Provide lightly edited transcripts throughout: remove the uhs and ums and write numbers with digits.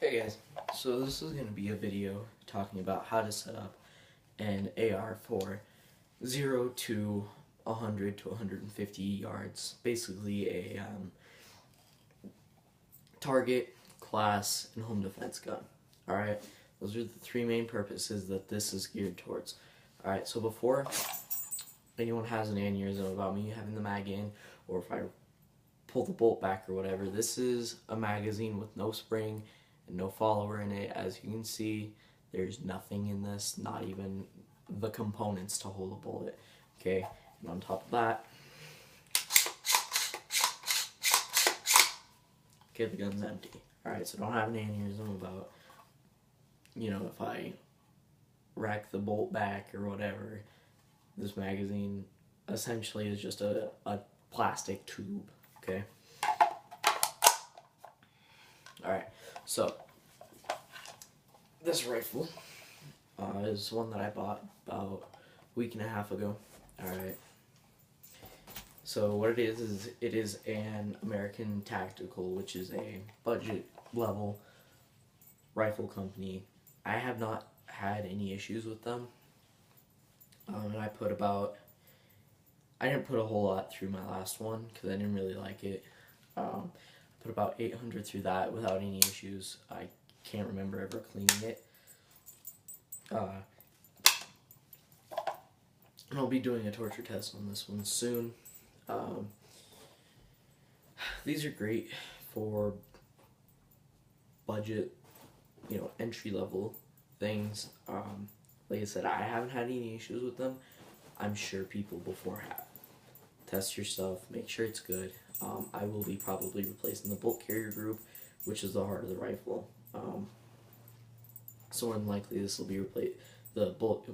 Hey guys, so this is going to be a video talking about how to set up an AR for 0 to 100 to 150 yards. Basically a target, class, and home defense gun. Alright, those are the three main purposes that this is geared towards. Alright, so before anyone has an aneurysm about me having the mag in, or if I pull the bolt back or whatever, this is a magazine with no spring and no follower in it. As you can see, there's nothing in this, not even the components to hold a bullet. Okay, and on top of that, okay, the gun's empty. Alright, so don't have an aneurysm about, if I rack the bolt back or whatever. This magazine essentially is just a plastic tube, okay? Alright, so this rifle is one that I bought about a week and a half ago. Alright, so what it is it is an American Tactical, which is a budget level rifle company. I have not had any issues with them. And I didn't put a whole lot through my last one because I didn't really like it. Put about 800 through that without any issues. I can't remember ever cleaning it. And I'll be doing a torture test on this one soon. These are great for budget, entry level things. Like I said, I haven't had any issues with them. I'm sure people before have. Test your stuff, make sure it's good. I will be probably replacing the bolt carrier group, which is the heart of the rifle. So more than likely this will be replaced. The bolt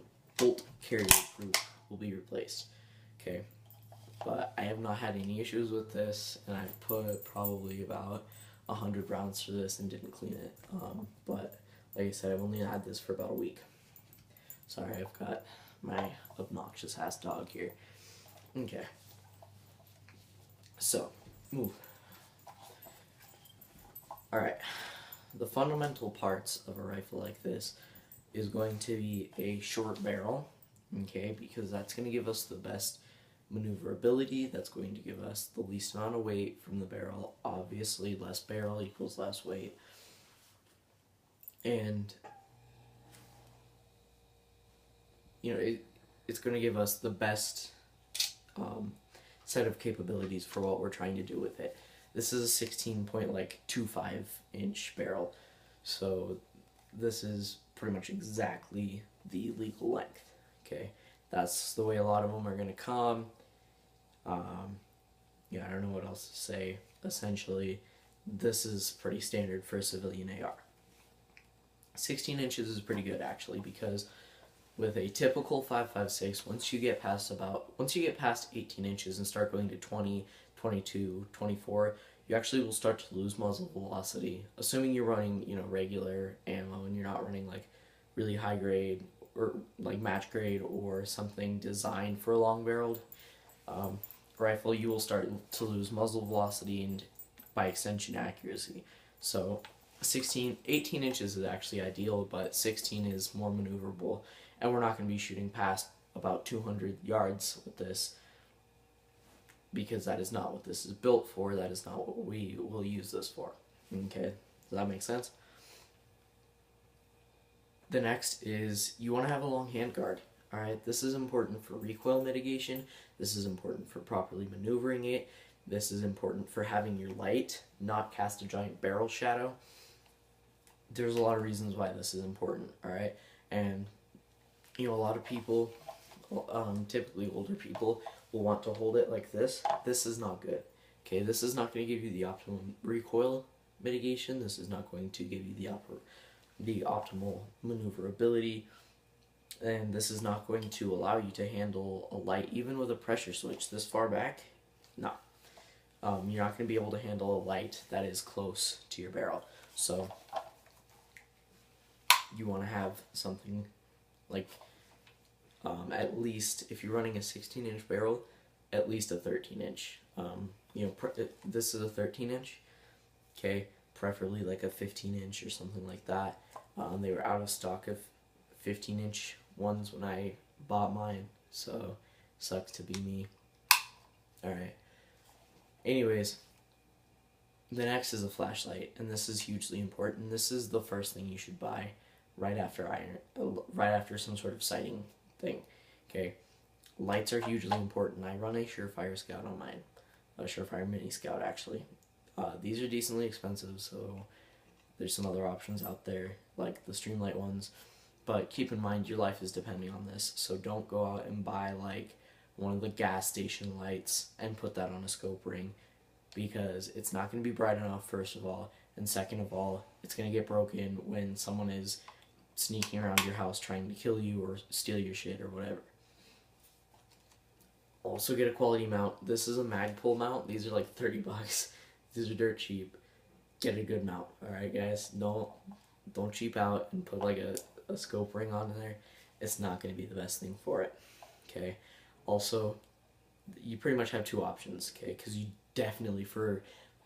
carrier group will be replaced. Okay, but I have not had any issues with this, and I've put probably about 100 rounds through this and didn't clean it. But like I said, I've only had this for about a week. Sorry, I've got my obnoxious ass dog here. Okay. So, move. Alright. The fundamental parts of a rifle like this is going to be a short barrel, okay, because that's going to give us the best maneuverability, that's going to give us the least amount of weight from the barrel. Obviously, less barrel equals less weight. And it's going to give us the best set of capabilities for what we're trying to do with it. This is a 16.25 inch barrel, so this is pretty much exactly the legal length. Okay, that's the way a lot of them are going to come. I don't know what else to say. Essentially, this is pretty standard for a civilian AR. 16 inches is pretty good actually, because with a typical 5.56, once you get past 18 inches and start going to 20, 22, 24, you actually will start to lose muzzle velocity. Assuming you're running, regular ammo and you're not running like really high grade or like match grade or something designed for a long barreled rifle, you will start to lose muzzle velocity and by extension accuracy. So 18 inches is actually ideal, but 16 is more maneuverable. And we're not going to be shooting past about 200 yards with this, because that is not what this is built for. That is not what we will use this for. Okay, does that make sense? The next is you want to have a long handguard. Alright, this is important for recoil mitigation. This is important for properly maneuvering it. This is important for having your light not cast a giant barrel shadow. There's a lot of reasons why this is important, alright? And a lot of people, typically older people, will want to hold it like this. This is not good. Okay, this is not going to give you the optimum recoil mitigation. This is not going to give you the optimal maneuverability. And this is not going to allow you to handle a light, even with a pressure switch this far back. No. You're not going to be able to handle a light that is close to your barrel. So, you want to have something like, at least, if you're running a 16-inch barrel, at least a 13-inch. This is a 13-inch. Okay, preferably like a 15-inch or something like that. They were out of stock of 15-inch ones when I bought mine, so sucks to be me. Alright. Anyways, the next is a flashlight, and this is hugely important. This is the first thing you should buy right after some sort of sighting thing. Okay, lights are hugely important. I run a Surefire Scout on mine, a Surefire Mini Scout actually. These are decently expensive, so there's some other options out there like the Streamlight ones. But keep in mind your life is depending on this, so don't go out and buy like one of the gas station lights and put that on a scope ring, because it's not going to be bright enough, first of all, and second of all, it's going to get broken when someone is sneaking around your house trying to kill you or steal your shit or whatever. Also get a quality mount. This is a Magpul mount. These are like 30 bucks. These are dirt cheap. Get a good mount, alright guys? Don't cheap out and put like a scope ring on there. It's not going to be the best thing for it, okay? Also, you pretty much have two options, okay? Because you definitely, for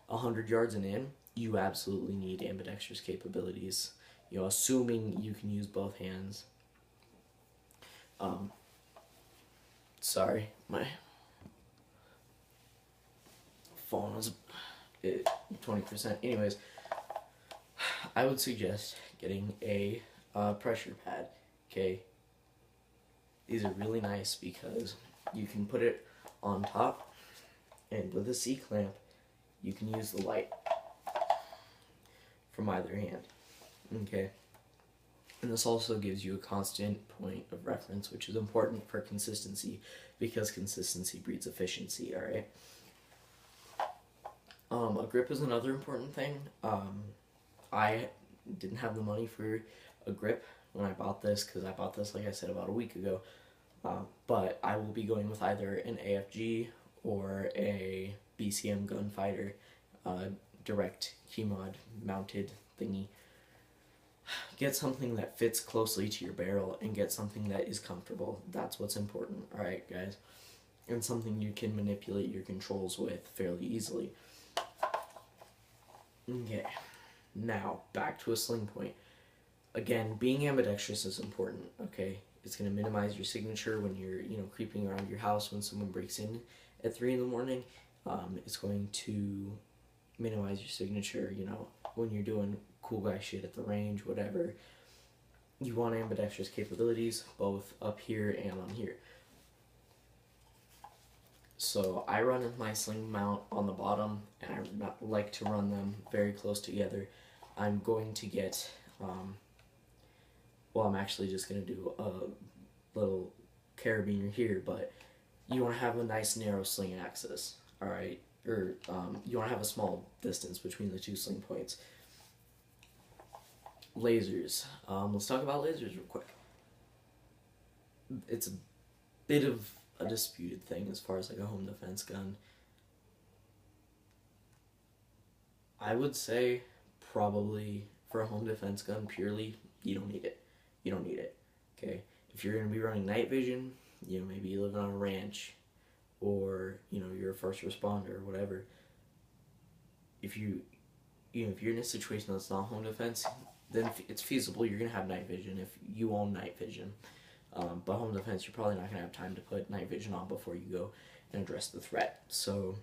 100 yards and in, you absolutely need ambidextrous capabilities. You know, assuming you can use both hands. Sorry, my phone was 20%. Anyways, I would suggest getting a pressure pad, okay? These are really nice because you can put it on top, and with a C-clamp, you can use the light from either hand, okay? And this also gives you a constant point of reference, which is important for consistency, because consistency breeds efficiency, alright? A grip is another important thing. I didn't have the money for a grip when I bought this, because I bought this, like I said, about a week ago. But I will be going with either an AFG or a BCM Gunfighter direct key-mod mounted thingy. Get something that fits closely to your barrel and get something that is comfortable. That's what's important, alright guys? And something you can manipulate your controls with fairly easily. Okay, now back to a sling point. Again, being ambidextrous is important, okay? It's going to minimize your signature when you're, creeping around your house when someone breaks in at 3 in the morning. It's going to minimize your signature, when you're doing cool guy shit at the range, whatever. You want ambidextrous capabilities, both up here and on here. So I run my sling mount on the bottom, and I like to run them very close together. I'm going to get, well, I'm actually just going to do a little carabiner here, but you want to have a nice narrow sling axis, alright? Or you want to have a small distance between the two sling points. Lasers. Let's talk about lasers real quick. It's a bit of a disputed thing as far as like a home defense gun. I would say probably for a home defense gun purely, you don't need it. You don't need it, okay? If you're going to be running night vision, maybe you live on a ranch, or, you're a first responder or whatever. If you're in a situation that's not home defense, then it's feasible you're going to have night vision if you own night vision. But home defense, you're probably not going to have time to put night vision on before you go and address the threat. So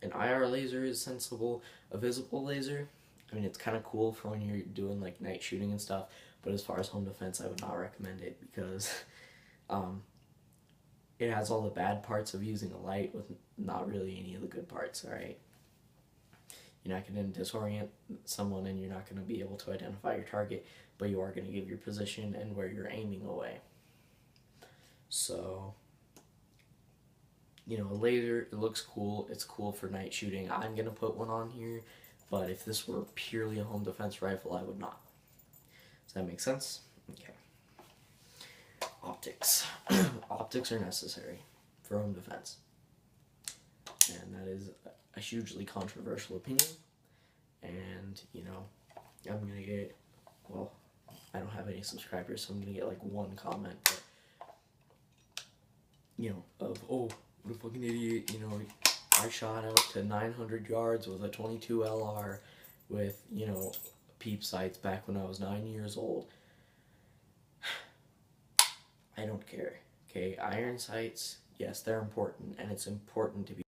an IR laser is sensible. A visible laser, it's kind of cool for when you're doing like night shooting and stuff, but as far as home defense, I would not recommend it, because it has all the bad parts of using a light with not really any of the good parts, alright? You're not going to disorient someone, and you're not going to be able to identify your target, but you are going to give your position and where you're aiming away. So, a laser, it looks cool. It's cool for night shooting. I'm going to put one on here, but if this were purely a home defense rifle, I would not. Does that make sense? Okay. Optics. Optics are necessary for home defense. And that is a hugely controversial opinion. And, I'm going to get, well, I don't have any subscribers, so I'm going to get like one comment, but, oh, what a fucking idiot, I shot out to 900 yards with a .22 LR, with, you know, peep sights back when I was 9 years old. I don't care. Okay, iron sights, yes, they're important, and it's important to be